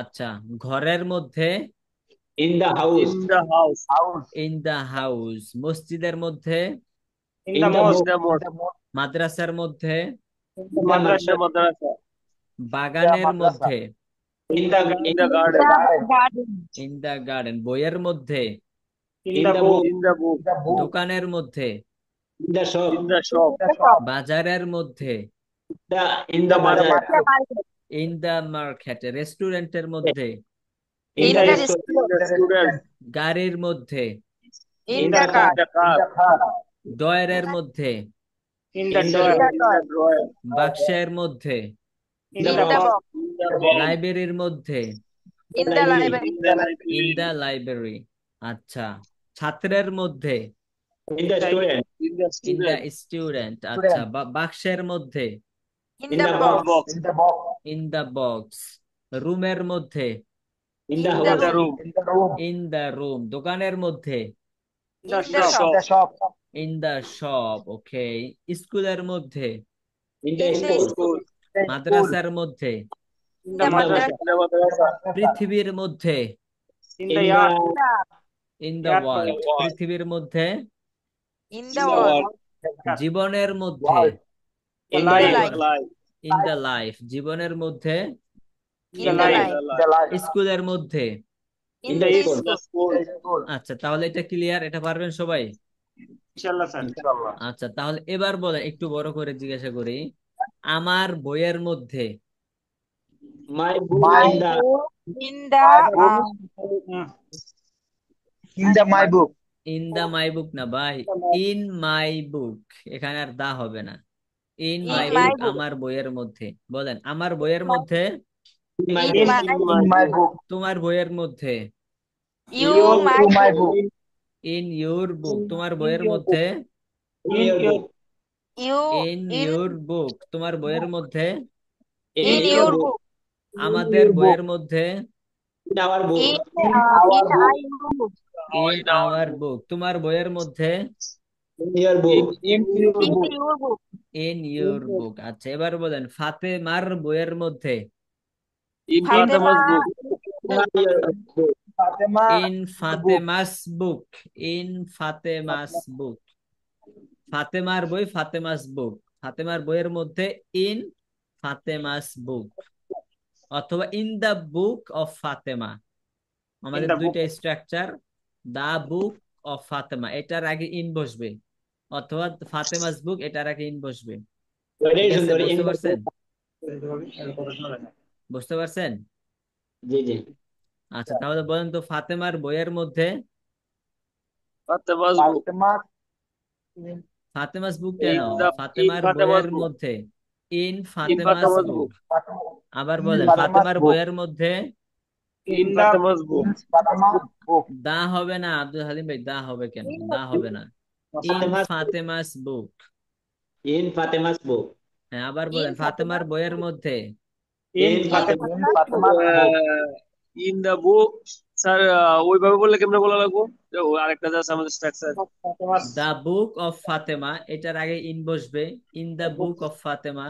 আচ্ছা, ঘরের মধ্যে। In the house. In the house. In the house. মসজিদের মধ্যে। In In the the mosque. mosque. মাদ্রাসার মধ্যে। In the Madrasa. madrasa. Madrasa. বাগানের মধ্যে। In the In in the garden. In the garden. বইয়ের মধ্যে। In in the the book. book. In the book. দোকানের মধ্যে। In the In shop. the shop. বাজারের মধ্যে। In In the the bazaar. market. In the market. রেস্টুরেন্টের মধ্যে। In the restaurant. In the student. গাড়ির মধ্যে। In In the car. the car. ড্রয়ারের মধ্যে। In the In the drawer. drawer. In the drawer. বাক্সের মধ্যে। In The the box. box. In the box. লাইব্রেরির মধ্যে। The library. In the in library. The library. আচ্ছা, ছাত্রের মধ্যে। In In the the student. in the in the student. Student. আচ্ছা, বাক্সের মধ্যে। In the In the box. box. In the box. রুমের মধ্যে। In the In house. the room. In the room. দোকানের মধ্যে। In the The shop. shop. In the shop. Okay. স্কুলের মধ্যে। In the In the school. school. মাদ্রাসার মধ্যে। In the In the madrasa. In the madrasa. পৃথিবীর মধ্যে। In the in yard. the in the Yard for world. the wall. পৃথিবীর মধ্যে। In the wall. জীবনের মধ্যে। The in the life. life. The life. In the life. জীবনের মধ্যে। In the life. The life. স্কুলের মধ্যে। In the In school. the school. আচ্ছা, তাহলে এটা ক্লিয়ার? এটা পারবেন সবাই? Inshallah, sir. আচ্ছা, তাহলে এবার বলেন, একটু বড় করে জিজ্ঞাসা করি। আমার বইয়ের মধ্যে। My book in the Book. Mm. In the my book না ভাই, ইন মাই বুক। এখানে আর দা হবে না। ইন মাই বুক, আমার বইয়ের মধ্যে। বলেন, আমার বইয়ের মধ্যে। in my In book. my book. তোমার বইয়ের মধ্যে। Your book. ইন ইউর বুক, তোমার In বইয়ের your মধ্যে। book. In In your your book. In your বুক, তোমার বইয়ের মধ্যে। In your book. আমাদের বইয়ের মধ্যে। In our book. In in our our book. Book, তোমার বইয়ের মধ্যে। In your In book. your book. In your book. আচ্ছা, এবার বলেন, ফাতেমার বইয়ের মধ্যে। In Fatema's book. In your book. In Fatema's book. In Fatema's book. ফাতেমার বই, ফাতেমাস বুক। ফাতেমার বইয়ের মধ্যে। In Fatema's book. অথবা in the book of Fatima. In আমাদের the book. দুইটা structure. The book of Fatema, এটার আগে ইন বসবে। অথবা ফাতেমাস বুক, এটার আগে ইন বসবে। Very ঠিক আছে, সুন্দর in বুঝতে the পারছেন? book. বুঝতে পারছেন? জি জি। আচ্ছা, তাহলে বলেন তো, ফাতেমার বইয়ের মধ্যে। Fatema's book. ফাতেমাস বুক কেন? In the in ফাতেমার Fatema's বইয়ের book. মধ্যে। In In Fatema's Fatema's book. book. আবার বলেন, ফাতেমার বইয়ের মধ্যে। In Fatema's book. দা হবে না আব্দুল হালিম ভাই, দা হবে কেন? দা হবে না। In Fatema's book. Fatema's book. In Fatema's book. হ্যাঁ, আবার বলেন, ফাতেমার বইয়ের মধ্যে। In In Fatema's in the book. Sir ওইভাবে বললে কেমনে বলা লাগবো? ও, আরেকটা জাস্ট আমাদের structure. The book of Fatema, এটার আগে ইন বসবে। In the book of Fatema.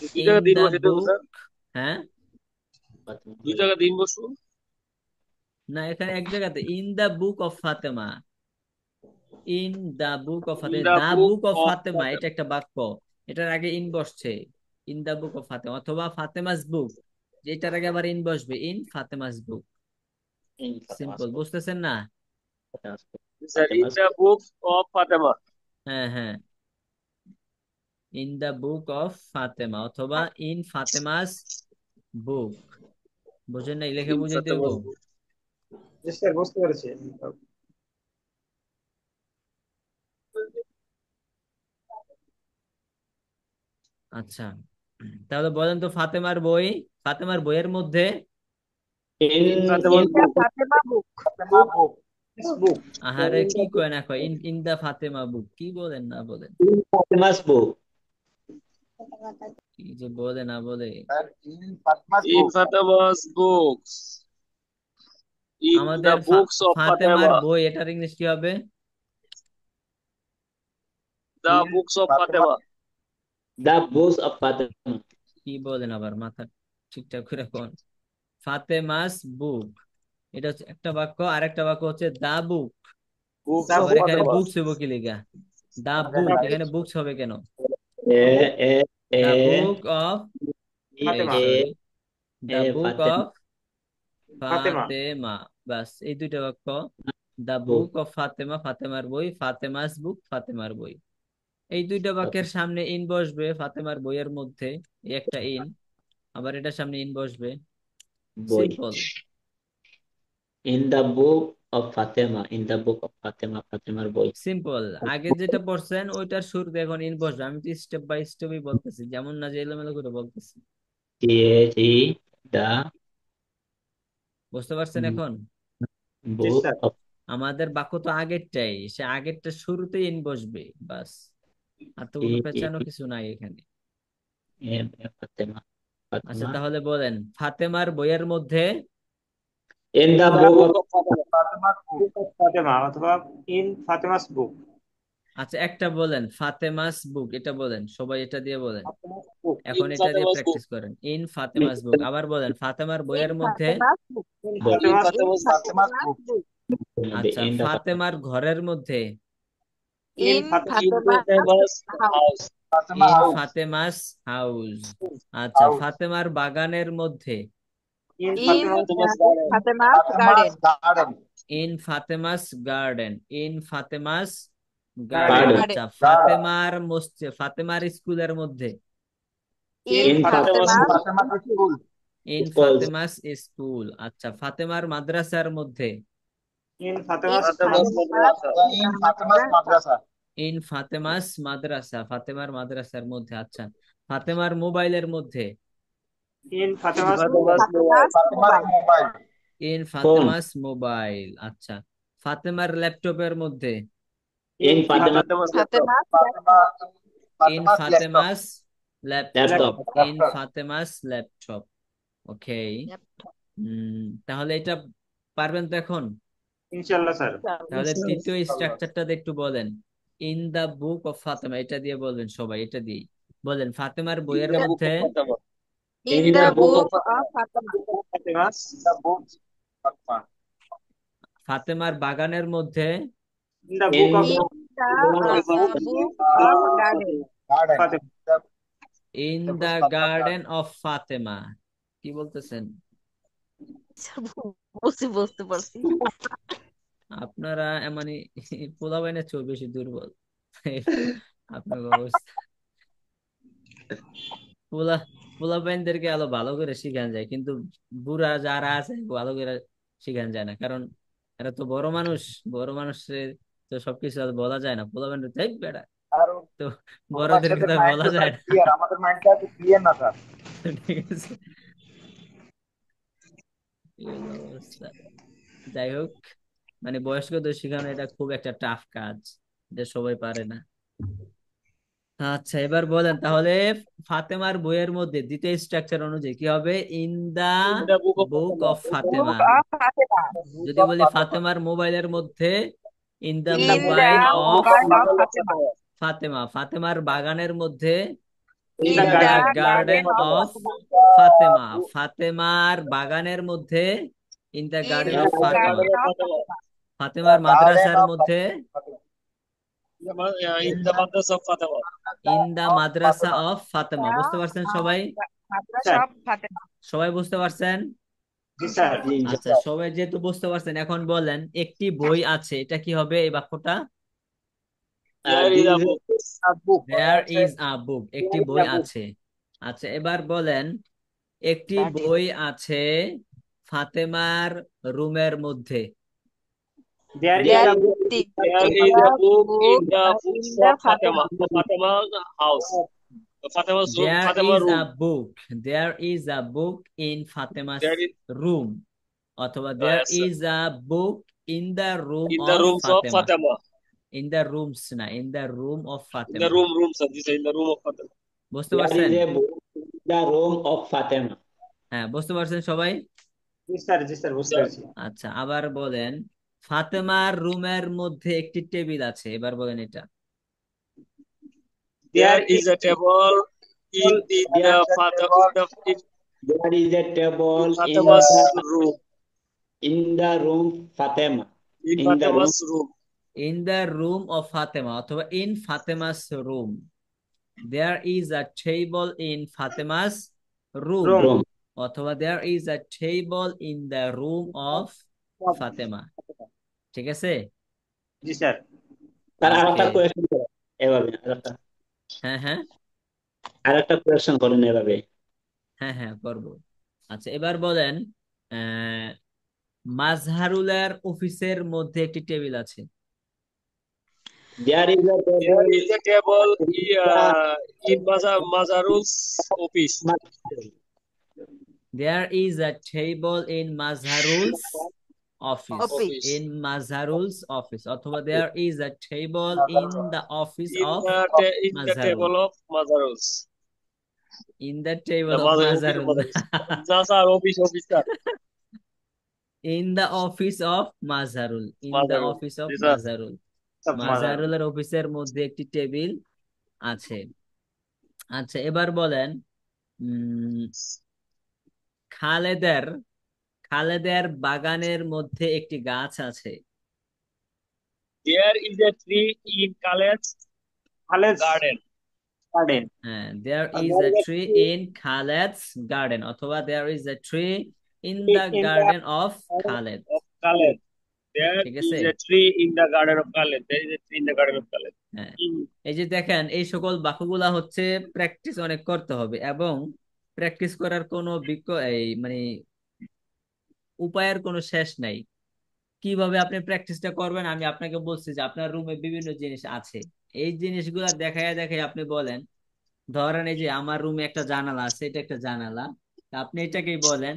দুই ইন জায়গা দিন দা বসে দেবো বুক। স্যার। হ্যাঁ। দুই জায়গা দিন বসবো। না, এখানে এক জায়গাতে in the book of Fatema. In the book of In Fatema, the the book book of of Fatema, এটা একটা বাক্য। এটার আগে ইন বসছে। In the book of Fatema, অথবা ফাতেমাস বুক, যেটার আগে আবার ইন বসবে। In Fatema's book. in Fatema's simple, book. বুঝতেছেন না? Fatema's book. sir, in Fatema's the book of Fatima. হ্যাঁ হ্যাঁ। In the book of Fatema, অথবা ইন ফাতেমাস বুক। বুঝেন না? লেখে In বুঝাইতে হইব। Fatima's book. স্যার বুঝতে পেরেছি। আচ্ছা, তাহলে বলেন তো, ফাতেমার বই। ফাতেমার বইয়ের মধ্যে। In In Fatima's book. Book. Book. আহারে, কি কয় না কয়, ইন ইন দা ফাতেমা বুক, কি বলেন না বলেন। Fatema's book. কি যে বলে না বলে। In Fatima's books. In আমাদের the books of ফাতেমার Fatima. বই, এটার ইংলিশ কি হবে? The books of Fatima. The books of Fatima. কি বলেন আবার, মাথা ঠিকঠাক করে কোন। ফাতেমাস বুক, এটা হচ্ছে একটা বাক্য। আর একটা বাক্য হচ্ছে দা বুক। বুকস অফ আবার এখানে ফাতেমা। বুকস হইব কি লিগা? দা বুক, এখানে বুকস হবে কেন? এ এ এ দা বুক অফ, এই Fatima. A sorry, the a book Fatema of Fatema. Fatima. বাস, এই দুইটা বাক্য। দা বুক বুক অফ ফাতেমা, ফাতেমার বই। ফাতেমাস বুক, ফাতেমার বই। এই দুইটা বাক্যের সামনে ইন বসবে ফাতেমার বইয়ের মধ্যে, এই একটা ইন। আবার এটার সামনে ইন বসবে। বই। Simple. In the book of Fatema, in the book of Fatema, ফাতেমার বই। সিম্পল। আগে যেটা পড়ছেন ওইটার শুরুতে এখন ইন বসবে। আমি তো স্টেপ বাই স্টেপই বলতেছি, যেমন না যে এলোমেলো করে বলতেছি। টি দা বুঝতে পারছেন এখন? জি বুক স্যার। অফ আমাদের বাক্য তো আগেরটাই, সে আগেরটা শুরুতেই ইন বসবে, বাস। আর তো কোনো পেঁচানো কিছু নাই এখানে। ফাতেমা, আচ্ছা ফাতেমা। তাহলে বলেন, ফাতেমার বইয়ের মধ্যে। In the the book book of of Fatema, Fatema's book of Fatema অথবা ইন ফাতেমাস বুক। আচ্ছা একটা বলেন, ফাতেমাস বুক, এটা বলেন সবাই, এটা দিয়ে বলেন। ফাতেমাস বুক, এখন ইন এটা দিয়ে ফাতেমাস বুক। প্র্যাকটিস করেন, ইন ফাতেমাস বুক। আবার বলেন, ফাতেমার বইয়ের মধ্যে। ইন বই। ফাতেমাস বুক। আচ্ছা, ইন দা ফাতেমার ঘরের মধ্যে। In Fatema's house. In Fatema's house. আচ্ছা, ফাতেমার বাগানের মধ্যে। In Fatema's garden. In Fatema's garden, in Fatema's garden. Garden. আচ্ছা, ফাতেমার মসজিদ, ফাতেমার স্কুলের মধ্যে। In in Fatema's school. In school. Fatema's school. আচ্ছা, ফাতেমার মাদ্রাসার মধ্যে। In Fatema's Madrasa. In Fatema's মাদ্রাসা, ফাতেমার মাদ্রাসার মধ্যে। আচ্ছা, ফাতেমার মোবাইলের মধ্যে। In Fatima's mobile. In phone. Fatima's mobile. আচ্ছা, ফাতেমার ল্যাপটপের মধ্যে। In in Fatima Fatima's laptop. In Fatima's laptop. Laptop. In Fatima's laptop. Okay. তাহলে এটা পারবেন তো এখন? ইনশাআল্লাহ স্যার। তাহলে তৃতীয় স্ট্রাকচারটা একটু বলেন। In the book of Fatema, এটা দিয়ে বলবেন সবাই, এটা দিয়ে বলেন। ফাতেমার ইন বইয়ের দা বুক মধ্যে। Of Fatema. In the book of Fatema's. ফাতেমার বাগানের মধ্যে। In the in book of Fatema. In the garden of Fatema. কি বলতেছেন বুঝতে পারছি। আপনারা? মানে পোলাপাইনের চেয়ে বেশি দুর্বল আপনার অবস্থা। পোলা পোলাপাইনদেরকে আলো ভালো করে শিখান যায়, কিন্তু বুড়া যারা আছে ভালো করে শিখান যায় না, কারণ এরা তো বড় মানুষ। বড় মানুষের তো সবকিছু আর বলা যায় না। পোলাপাইনের তাই বেড়া, তো বড়দেরকে তো আর বলা যায় না ঠিক আছে, এই হলো অবস্থা। যাই হোক, মানে বয়স্কদের শেখানো এটা খুব একটা টাফ কাজ, এটা সবাই পারে না। আচ্ছা এবার বলেন তাহলে, ফাতেমার বইয়ের মধ্যে দ্বিতীয় স্ট্রাকচার অনুযায়ী কি হবে? In the in the book of book Fatema. Of Fatema. যদি বলি ফাতেমার মোবাইলের মধ্যে, in the in the mobile of mobile of Fatema. Fatema. ফাতেমার বাগানের মধ্যে, in in the the garden garden of Fatema. Of Fatema. ফাতেমার বাগানের মধ্যে, in the garden of Fatema. Garden of Fatema. ফাতেমার মাদ্রাসার মধ্যে, in the madrasa of Fatema. In the madrasa of Fatema. বুঝতে পারছেন সবাই? স্যার। সবাই বুঝতে পারছেন? জি স্যার। আচ্ছা, সবাই যেহেতু বুঝতে পারছেন, এখন বলেন একটি বই আছে, এটা কি হবে এই বাক্যটা? Here is a book. There is a book, একটি বই আছে। আচ্ছা এবার বলেন, একটি বই আছে ফাতেমার রুমের মধ্যে। There is a book. There is a book in the books of Fatima, Fatima's house. Fatima's room, there Fatima is room. A book, there is a book in Fatima's there is room, অথবা there yes, sir. Is a book in the room In the of rooms of Fatima. Fatima. In the rooms না, in the room of In the Fatima. room, sir. This is in the room of Fatima. বুঝতে there পারছেন? Is a book in the room of Fatema. হ্যাঁ, বুঝতে পারছেন সবাই? জি sir, বুঝতে পেরেছি। আচ্ছা আবার বলেন, ফাতেমার রুমের মধ্যে একটি টেবিল আছে। এবার বলেন এটা। There is a table in there the is a father table. in There is a table Fatema's room. in the room Fatima. In In the room. Fatema's room. In the room of Fatima অথবা in Fatima's room. There is a table in Fatima's room Room. অথবা there is a table in the room of Fatima. ঠিক আছে? জি sir. তার আরেকটা ওকে। Question করেন এভাবে, হ্যাঁ হ্যাঁ আরেকটা কোয়েশ্চেন করেন এভাবে। হ্যাঁ হ্যাঁ করবো। আচ্ছা এবার বলেন, মাজহারুলের অফিসের মধ্যে একটি টেবিল আছে। There is a There table is a table in in Mazarul's office. There is a table in Mazharul's office. Office. In Mazharul's office অথবা there is a table in the office of In the Mazharul. table of Mazarul's. In the table The of Mazarul Mazharul. না sir, office sir. In the office of Mazharul. In the Mazarul. office of G sir. Mazharul. Mazarul. মাজহারুলের অফিসের মধ্যে একটি table আছে। আচ্ছা এবার বলেন, খালেদের খালেদের বাগানের মধ্যে একটি গাছ আছে। There is a tree in Khaled's garden. হ্যাঁ, there is a tree in Khaled's garden অথবা there is a tree in the garden of Khaled. Of Khaled. There ঠিক is আছে? a tree in the garden of Khaled. There is a tree in the garden of Khaled. হ্যাঁ, এই যে দেখেন এই সকল বাক্যগুলা হচ্ছে প্র্যাকটিস অনেক করতে হবে এবং প্র্যাকটিস করার কোনো এই মানে উপায়ের কোনো শেষ নাই। কিভাবে আপনি প্র্যাকটিসটা করবেন আমি আপনাকে বলছি যে আপনার রুমে বিভিন্ন জিনিস আছে, এই জিনিসগুলা দেখায় দেখায় আপনি বলেন, ধরেন এই যে আমার রুমে একটা জানালা আছে, এটা একটা জানালা, আপনি এটাকেই বলেন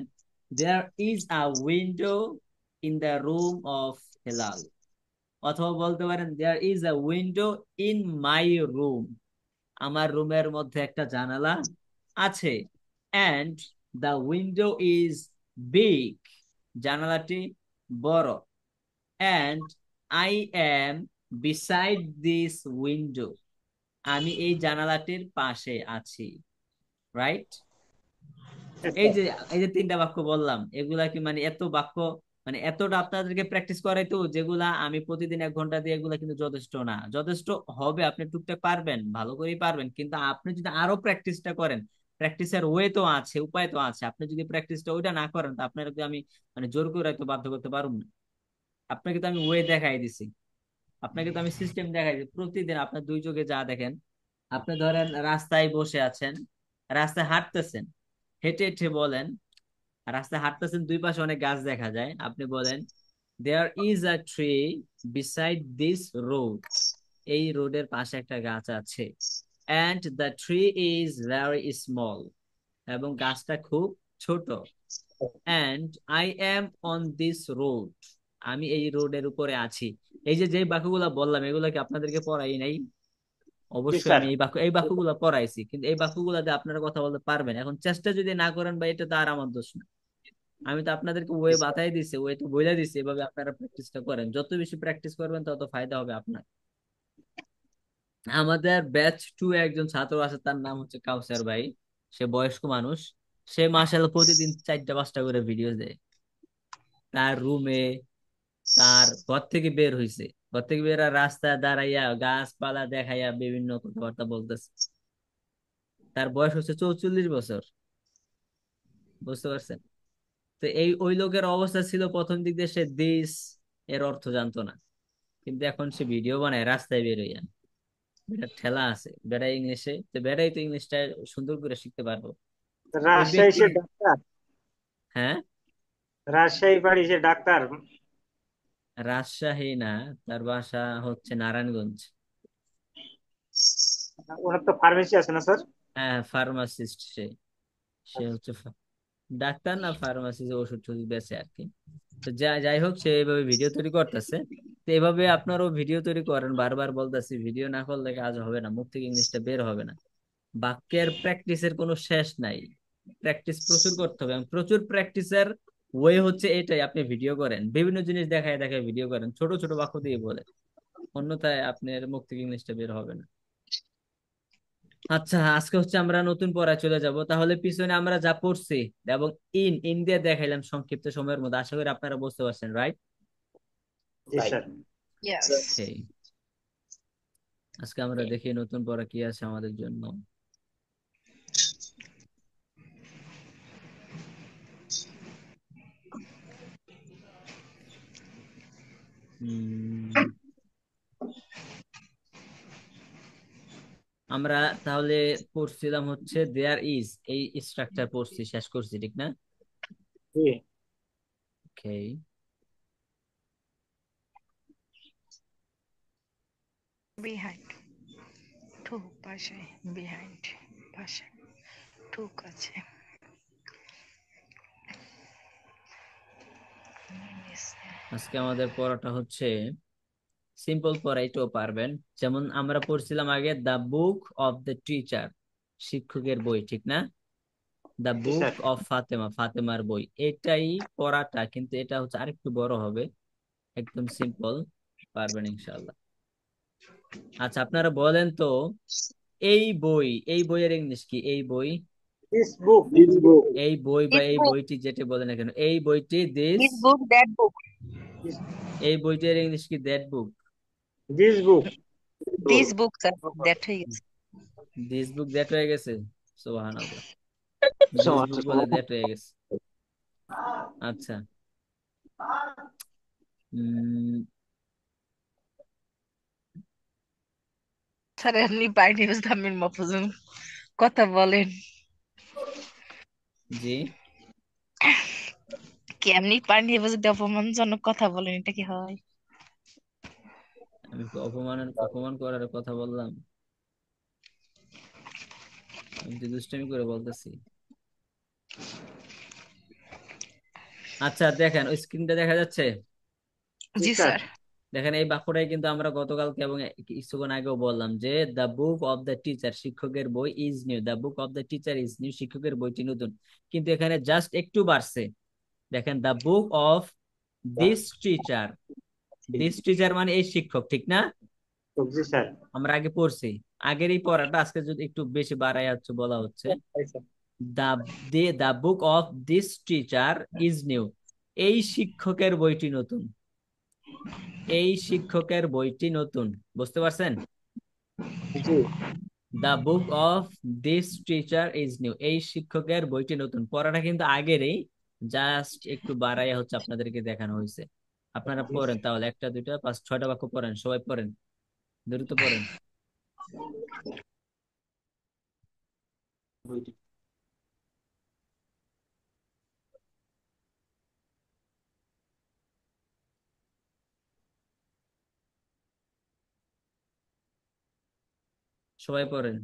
there is a window in the room of Helal, অথবা বলতে পারেন there is a window in my room, আমার রুমের মধ্যে একটা জানালা আছে, and the window is big, জানালাটি বড়, and I am beside this window, আমি এই জানালাটির পাশে আছি। রাইট? এই যে এই যে তিনটা বাক্য বললাম, এগুলা কি মানে এত বাক্য মানে এতটা আপনাদেরকে প্র্যাকটিস করাই তো, যেগুলা আমি প্রতিদিন 1 ঘন্টা দিয়ে, এগুলা কিন্তু যথেষ্ট না। যথেষ্ট হবে, আপনি টুকটাক পারবেন, ভালো করেই পারবেন, কিন্তু আপনি যদি আরো প্র্যাকটিসটা করেন, প্র্যাকটিসের ওয়ে তো আছে, উপায় তো আছে, আপনি যদি প্র্যাকটিসটা ওইটা না করেন তো আপনাকে আমি মানে জোর করে তো বাধ্য করতে পারবো না। আপনাকে তো আমি ওয়ে দেখাই দিছি, আপনাকে তো আমি সিস্টেম দেখাই দিই, প্রতিদিন আপনার 2 চোখে যা দেখেন। আপনি ধরেন রাস্তায় বসে আছেন, রাস্তায় হাঁটতেছেন, হেঁটে হেঁটে বলেন, রাস্তায় হাঁটতেছেন, 2 পাশে অনেক গাছ দেখা যায়, আপনি বলেন there is a tree beside this road, এই রোডের পাশে একটা গাছ আছে, and the tree is very small, এবং গাছটা খুব ছোট, and I am on this road, আমি এই রোডের উপরে আছি। এই যে যে বাক্যগুলা বললাম এগুলা কি আপনাদেরকে পড়াই নাই? অবশ্যই আমি এই বাক্যগুলো পড়াইছি, কিন্তু এই বাক্যগুলো দিয়ে আপনারা কথা বলতে পারবেন। এখন চেষ্টা যদি না করেন বা এটা তো আর আমার দোষ না, আমি তো আপনাদেরকে ওয়ে বাতাই দিছি, ওয়ে তো বলে দিছি, এভাবে আপনারা প্র্যাকটিসটা করেন, যত বেশি প্র্যাকটিস করবেন তত ফায়দা হবে আপনার। আমাদের ব্যাচ 2 একজন ছাত্র আছে, তার নাম হচ্ছে কাউসার ভাই, সে বয়স্ক মানুষ, সে মাশাআল্লাহ প্রতিদিন 4টা 5টা করে ভিডিও দেয়। তার রুমে, তার ঘর থেকে বের হইছে, ঘর থেকে বের হয়ে রাস্তায় দাঁড়াইয়া গাছপালা দেখাইয়া বিভিন্ন কথাবার্তা বলতেছে। তার বয়স হচ্ছে 44 বছর, বুঝতে পারছেন? তো এই ওই লোকের অবস্থা ছিল প্রথম দিক দিয়ে সে দিস এর অর্থ জানতো না, কিন্তু এখন সে ভিডিও বানায় রাস্তায় বের হইয়া, বেটার ঠেলা আছে, বেড়াই ইংলিশে, তো বেড়াই তো ইংলিশটা সুন্দর করে শিখতে পারবো। ওই রাজশাহী ব্যক্তি, সে ডাক্তার, হ্যাঁ রাজশাহী বাড়ি সে ডাক্তার। রাজশাহী না, তার বাসা হচ্ছে নারায়ণগঞ্জ। ওনার তো ফার্মেসি আছে না স্যার? হ্যাঁ ফার্মাসিস্ট সে, সে হচ্ছে ডাক্তার না ফার্মাসিস্ট, ওষুধ টষুধ বেচে আর কি। তো যাই হোক, সে এইভাবে ভিডিও তৈরি করতেছে। তো এইভাবে আপনারও ভিডিও তৈরি করেন, বারবার বলতেছি ভিডিও না করলে কাজ হবে না, মুখ থেকে ইংলিশটা বের হবে না। বাক্যের প্র্যাকটিসের কোনো শেষ নাই, প্র্যাকটিস প্রচুর করতে হবে, এবং প্রচুর প্র্যাকটিসের ওয়ে হচ্ছে এটাই, আপনি ভিডিও করেন, বিভিন্ন জিনিস দেখায় দেখায় ভিডিও করেন, ছোট ছোট বাক্য দিয়ে বলে, অন্যথায় আপনার মুখ থেকে ইংলিশটা বের হবে না। আচ্ছা, আজকে হচ্ছে আমরা নতুন পড়ায় চলে যাব। তাহলে পিছনে আমরা যা পড়ছি এবং ইন ইন দিয়ে দেখাইলাম সংক্ষিপ্ত সময়ের মধ্যে, আশা করি আপনারা বুঝতে পারছেন, রাইট? জি Right. স্যার। Yes. ওকে, আজকে আমরা দেখি নতুন পড়া কি আছে আমাদের জন্য। উম, আমরা তাহলে পড়ছিলাম হচ্ছে দেয়ার ইজ, এই স্ট্রাকচার পড়ছি, শেষ করছি, ঠিক না? জি। ওকে, Behind. ঠুক পাশে behind পাশে ঠুক আছে। আজকে আমাদের পড়াটা হচ্ছে সিম্পল পড়া, এটাও পারবেন। যেমন আমরা পড়ছিলাম আগে the book of the teacher, শিক্ষকের বই, ঠিক না? The G book sir. Of Fatema, ফাতেমার বই, এটাই পড়াটা, কিন্তু এটা হচ্ছে আরেকটু বড় হবে। একদম সিম্পল, পারবেন ইনশাআল্লাহ। আচ্ছা, আপনারা বলেন তো, এই বই, এই বইয়ের ইংলিশ কি? এই বই, দিস বুক। এই বই বা This এই book, বইটি, যেটা বলে না কেন, এই বইটি, this, this book, that book, এই বইটির ইংলিশ কি? That book. This book. these books are book that হয়ে গেছে। দিস বুক দ্যাট হয়ে গেছে, সুবহানাল্লাহ। দিস বুক বলে দ্যাট হয়ে গেছে। আচ্ছা, উম, স্যার আপনি বাইরে জামিল মফুজুল কথা বলেন, জি, কেমনি পানি যদি অপমানজনক কথা বলেন, এটা কি হয়? আমি কি অপমান করার কথা বললাম? আমি তো দুষ্টামি করে বলতেছি। আচ্ছা, দেখেন ওই স্ক্রিনটা দেখা যাচ্ছে? জি জি স্যার। স্যার। দেখেন, এই বাক্যটাই কিন্তু আমরা গতকালকে এবং কিছুক্ষণ আগেও বললাম যে the book of the teacher, শিক্ষকের বই, is new, the book of the teacher is new, শিক্ষকের বইটি নতুন। কিন্তু এখানে জাস্ট একটু বাড়ছে। দেখেন, the book of this teacher, this teacher মানে এই শিক্ষক, ঠিক না? জি স্যার। আমরা আগে পড়ছি, আগের এই পড়াটা আজকে যদি একটু বেশি বাড়াই হচ্ছে, বলা হচ্ছে the the book of this teacher is new, এই শিক্ষকের বইটি নতুন, এই শিক্ষকের বইটি নতুন। বুঝতে পারছেন? জি। The book of this teacher is new, এই শিক্ষকের বইটি নতুন। পড়াটা কিন্তু আগেরই, জাস্ট একটু বাড়াইয়া হচ্ছে আপনাদেরকে দেখানো হয়েছে। আপনারা পড়েন তাহলে, একটা দুইটা পাঁচ ছয়টা বাক্য পড়েন, সবাই পড়েন, দ্রুত পড়েন। সবাই পড়েন।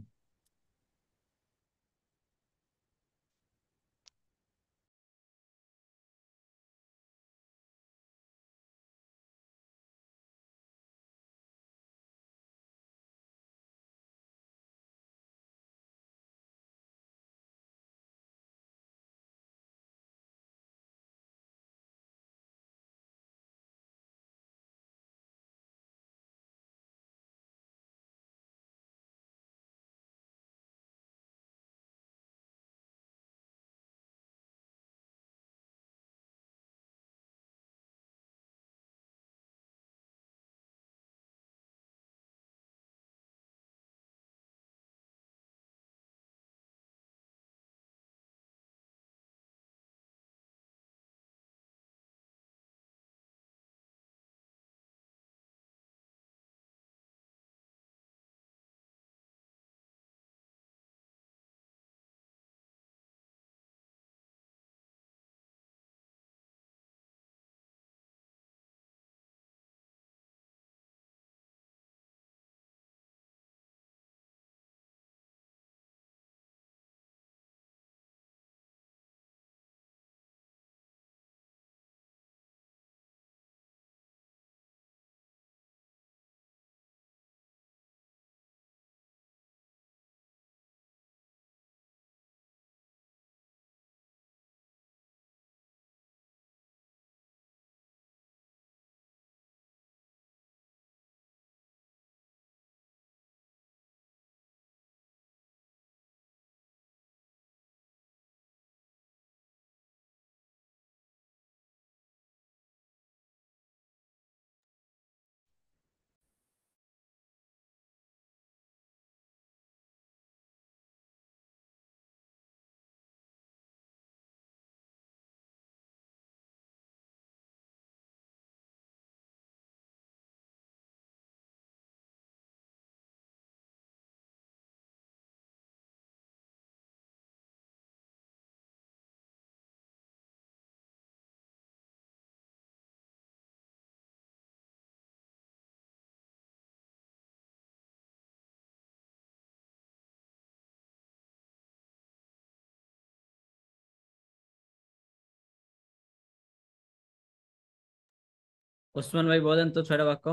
ওসমান ভাই বলেন তো 6টা বাক্য।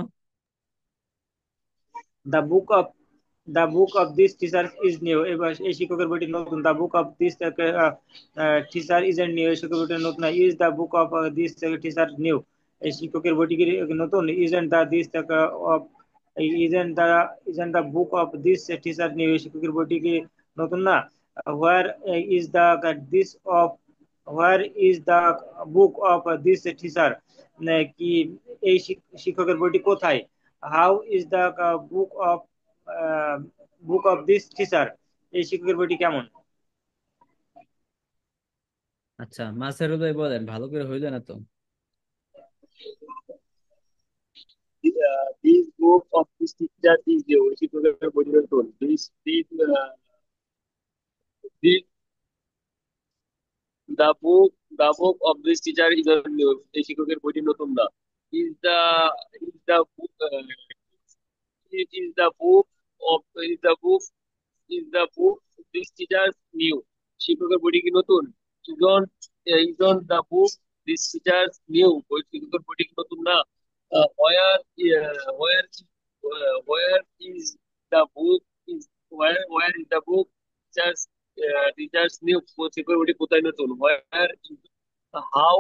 The book of this teacher is new. এবার এই শিক্ষকের বইটি নতুন। The book of this teacher is new. এই শিক্ষকের বইটি নতুন। Is the book of this teacher new? এই শিক্ষকের বইটি কি নতুন? Isn't the book of this teacher new? এই শিক্ষকের বইটি কি নতুন না? Where is the this of where is the book of this teacher? কি এই শিক্ষকের বইটি কোথায়? How is the book of this teacher? এই শিক্ষকের বইটি কেমন? আচ্ছা, মাসেরুল ভাই বলেন, ভালো করে হইল না তো। This book of this teacher is new. এই শিক্ষকের বইটি নতুন। This the book of this teacher is new. এই শিক্ষকের বইটি নতুন না। Is the book it is the book of is the book this teacher new? শিক্ষকের বইটি কি নতুন? Isn't the book this teacher new? ওই শিক্ষকের বইটি কি নতুন না? Where is the book is where is the book teachers new? ওই শিক্ষকের বইটি কোথায় নতুন? How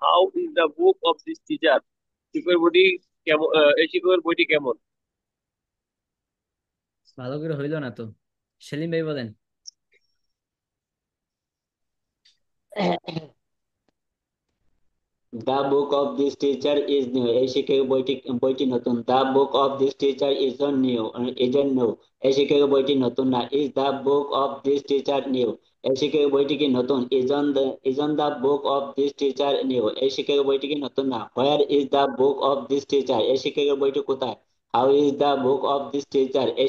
how is the book of this teacher? শিক্ষকের বইটি কেমন? এই শিক্ষকের বইটি কেমন? ভালো করে হইল না তো। সেলিম ভাই বলেন। The book of this teacher is new. এই শিক্ষকের বইটি নতুন। The book of this teacher isn't new. এই শিক্ষকের বইটি নতুন না। Is the book of this teacher new? এই শিক্ষকের বইটি কি নতুন? Isn't the book of this teacher new? এই শিক্ষকের বইটি কি নতুন না। Where is the book of this teacher? এই শিক্ষকের বইটি কোথায়? How is the book of this teacher? এই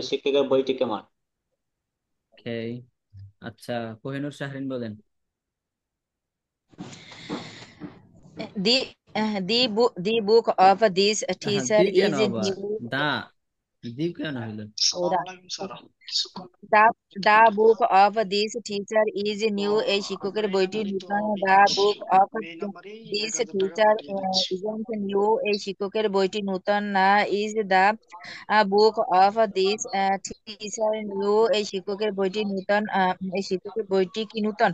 শিক্ষকের বইটি কেমন? ওকে, আচ্ছা, কোহিনুর শাহরিন বলেন। The book of this teacher দি কেন is আবার? new. দি কেন হইল? The book of this teacher is new. এই শিক্ষকের বইটি নতুন। The book of this teacher isn't new. এই শিক্ষকের বইটি নতুন না। Is the book of this teacher new? এই শিক্ষকের বইটি নতুন। এই শিক্ষকের বইটি কি নতুন?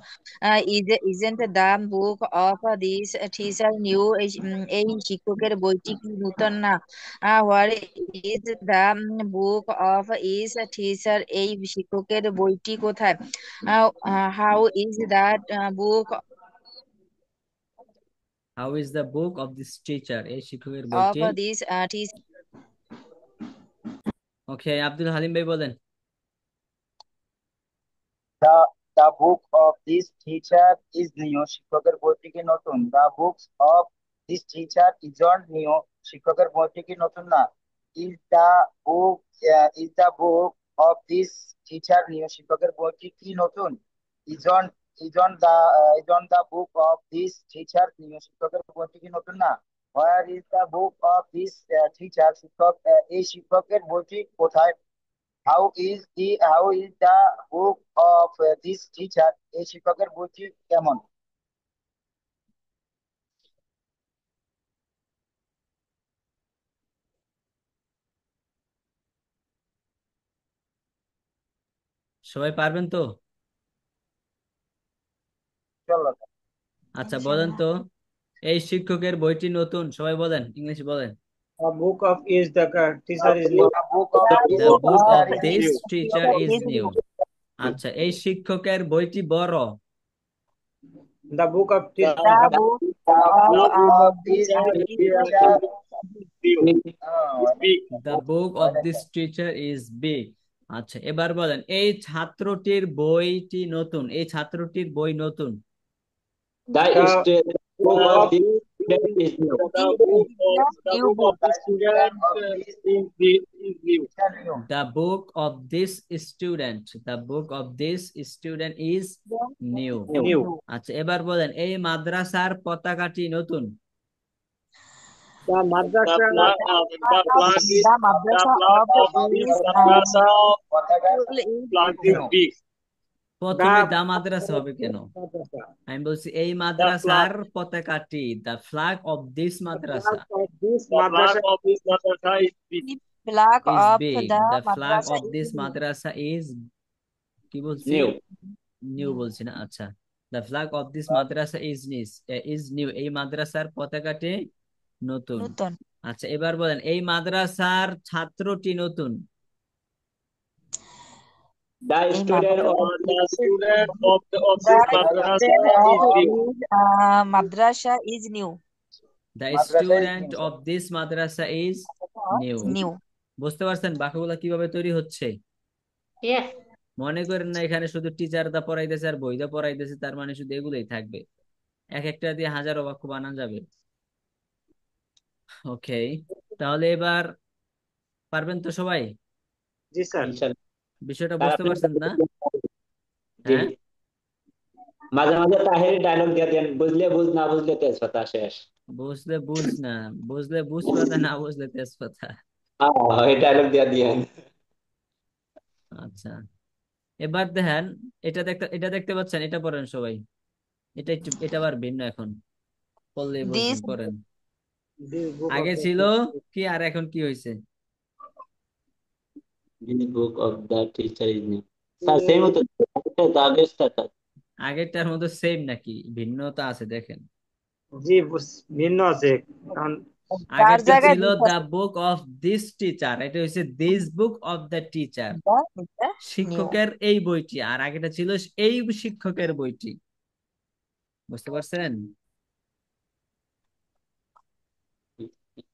Isn't the book of this teacher new? এই শিক্ষকের বইটি কি নতুন না। What is the book of is teacher? এই শিক্ষকের বইটি কোথায়? How is that book How is the book of this teacher? এই শিক্ষকের of বইটি। this teacher? ওকে, আব্দুল হালিম ভাই বলেন। The book of this teacher is new. শিক্ষকের বইটি কি নতুন? The books of this teacher isn't new. শিক্ষকের বইটি কি নতুন না। Is the book of this teacher new? শিক্ষকের বইটি কি নতুন? Isn't the book of this teacher new? শিক্ষকের বইটি কি নতুন না। Where is the book of this teacher? এই শিক্ষকের বইটি কোথায়? How is the book of this teacher? এই শিক্ষকের বইটি কেমন? সবাই পারবেন তো? চলো। আচ্ছা, বলেন তো, এই শিক্ষকের বইটি নতুন। সবাই বলেন, ইংলিশ বলেন। The book of is the teacher is new. The book of this The book teacher of is this new. teacher is new. আচ্ছা, এই শিক্ষকের বইটি বড়। The book of The book of this teacher The book of this teacher is big. আচ্ছা, এবার বলেন, এই ছাত্রটির বইটি নতুন। এই ছাত্রটির বই নতুন। The book of this student is new. The book of the student is new. The book of this student. The book of this student is new. আচ্ছা, এবার বলেন, এই মাদ্রাসার পতাকাটি নতুন। the madrasa of this madrasa flag is big. প্রথমে দা মাদ্রাসা হবে কেন? madrasa. আমি বলছি এই The flag. মাদ্রাসার পতাকাটি, the flag of this The madrasa flag of this The flag madrasa of this madrasa is big. The flag is of big, the the flag madrasa of is this new. Madrasa is, কি বলছি, new. New New. বলছি না, আচ্ছা। The flag of this Madrasa is new, এই মাদ্রাসার পতাকাটি নতুন। নতুন। আচ্ছা, এবার বলেন এই মাদ্রাসার ছাত্রটি নতুন। দ্য এই student of The student of The this student madrasa is of new. this madrasa is new. The madrasa is student new, of sir. This Madrasa is new. New. বুঝতে পারছেন বাক্যগুলো কিভাবে তৈরি হচ্ছে? Yes. মনে করেন না এখানে শুধু টিচার দা পড়াইতেছে আর বই দা পড়াইতেছে, তার মানে শুধু এগুলোই থাকবে, এক একটা দিয়ে হাজারো বাক্য বানানো যাবে। ওকে, তাহলে এবার পারবেন তো সবাই? জি স্যার। ইনশাআল্লাহ। বিষয়টা স্যার বুঝতে আপনি পারছেন না? জি, হ্যাঁ, মাঝে মাঝে তাহেরি ডায়লগ দিয়ে দেন, বুঝলে বুঝ না বুঝলে তেজপাতা শেষ। বুঝলে বুঝ না, বুঝলে বুঝ পাতা, না বুঝলে তেজপাতা। হ্যাঁ, এই ডায়লগ দিয়ে দিয়েন। আচ্ছা, এবার দেখেন, এটা দেখতে পাচ্ছেন, এটা পড়েন সবাই। এটা একটু, এটা আবার ভিন্ন, এখন পড়লেই বুঝবেন, This পড়েন। This book of আগে the ছিল কি আর এখন কি হয়েছে? This book of the teacher is new. Sir same তো, দা বেস্ট স্যার। আগেরটার মধ্যে সেম নাকি ভিন্নতা আছে দেখেন। জি ভিন্ন আছে কারণ তার আগেরটা জায়গায় ছিল this দ্য আছে। বুক অফ দিস টিচার, এটা হচ্ছে this book of the teacher, The new. শিক্ষকের এই বইটি, আর আগেটা ছিল এই শিক্ষকের বইটি। বুঝতে পারছেন?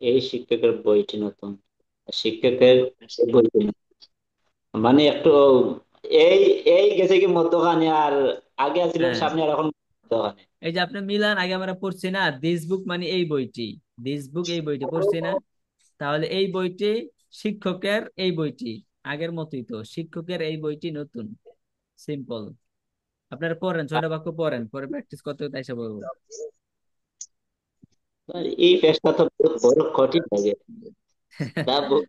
এই শিক্ষকের বইটি নতুন, শিক্ষকের বইটি নতুন। মানে একটু এই এই গেছে কি মধ্যখানে, আর আগে ছিল হ্যাঁ, সামনে, আর এখন মধ্যখানে। এই যে আপনি মিলান, আগে আমরা পড়ছি না দিস বুক মানে এই বইটি, দিস বুক এই বইটি পড়ছি না, তাহলে এই বইটি শিক্ষকের এই বইটি, আগের মতোই তো, শিক্ষকের এই বইটি নতুন, সিম্পল। আপনারা পড়েন, 6টা বাক্য পড়েন, পরে প্র্যাকটিস করতে করতে এসে বলবো। স্যার এই পেশটা তো বহুত বড় কঠিন লাগে। দা বুক।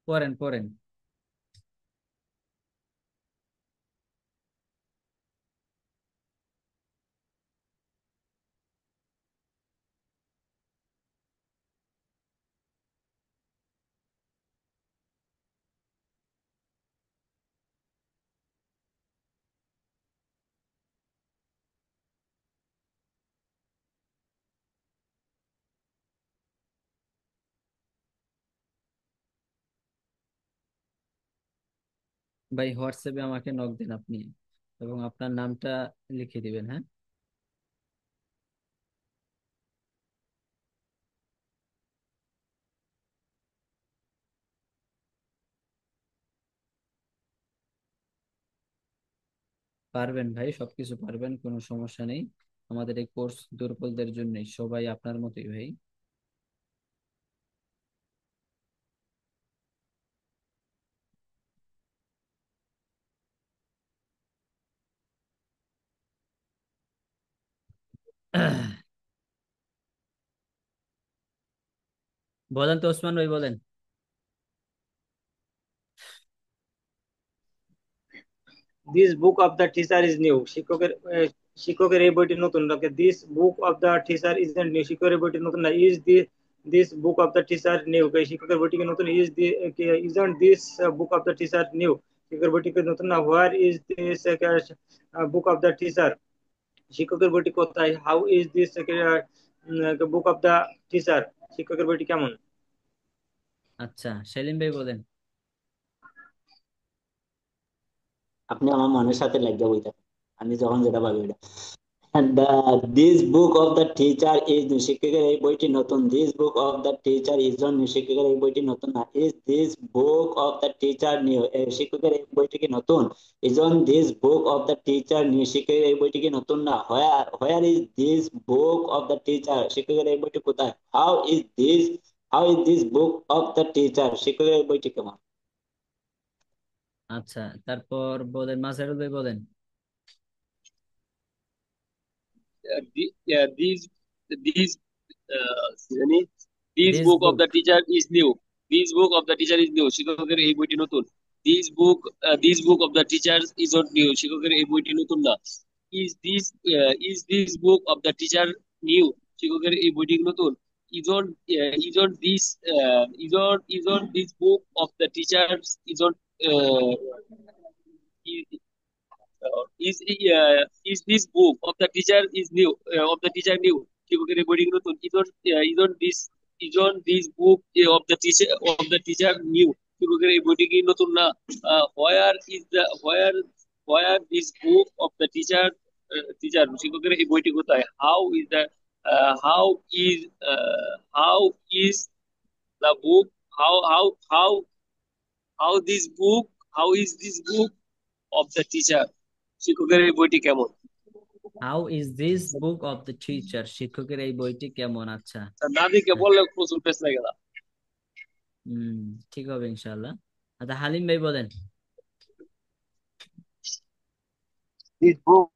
পড়েন পড়েন। ভাই হোয়াটসঅ্যাপে আমাকে নক দেন আপনি, এবং আপনার নামটা লিখে দিবেন, হ্যাঁ। পারবেন ভাই, সবকিছু পারবেন, কোনো সমস্যা নেই। আমাদের এই কোর্স দুর্বলদের জন্যই, সবাই আপনার মতোই ভাই। বলেন তো ওসমান ভাই, বলেন। This book of the teacher is new, শিক্ষকের এই বইটি নতুন। This book of the teacher is new, শিক্ষকের বইটি নতুন না। Is this book of the teacher new, শিক্ষকের বইটি কি নতুন? Isn't this book of the teacher new, শিক্ষকের বইটি কি নতুন না। Where is this book of the teacher, শিক্ষকের বইটি কোথায়? How is this book of the teacher, শিক্ষকের বইটি কেমন? আচ্ছা, সেলিম ভাই বলেন। আপনি আমার মনের সাথে লাগিয়ে বইতে, আমি যখন যেটা ভাবি ওইটা। This book of the teacher is new. শিক্ষকের এই বইটি নতুন। This book of the teacher is new. শিক্ষকের এই বইটি নতুন না। Is this book of the teacher new? শিক্ষকের এই বইটি কি নতুন? Isn't this book of the teacher new? শিক্ষকের এই বইটি কি নতুন না? Where is this book of the teacher? শিক্ষকের এই বইটি কোথায়? How is this book of the teacher? শিক্ষকের এই বইটি কেমন? আচ্ছা, তারপর বলেন, মাঝারুল ভাই বলেন। These yani, this This book of book. the teacher is new. This book of the teacher is new. শিক্ষকের এই বইটি নতুন। This book of the teacher is not new. শিক্ষকের এই বইটি নতুন না। Is this book of the teacher new? শিক্ষকের এই বইটি নতুন। Isn't this book of the teachers isn't is this book of the teacher is new of the teacher new? শিক্ষকের এই বইটি নতুন। Isn't this book of the teacher new? শিক্ষকের এই বইটি কি নতুন না? Where this book of the teacher শিক্ষকের এই বইটি কোথায়? How is the book how this book how is this book of the teacher? শিক্ষকের এই বইটি কেমন? How is this book of the teacher? শিক্ষকের এই বইটি কেমন? আচ্ছা, না দেখে বললে প্রচুর পেস লাগে না। ঠিক হবে ইনশাআল্লাহ। আচ্ছা, হালিম ভাই বলেন। This book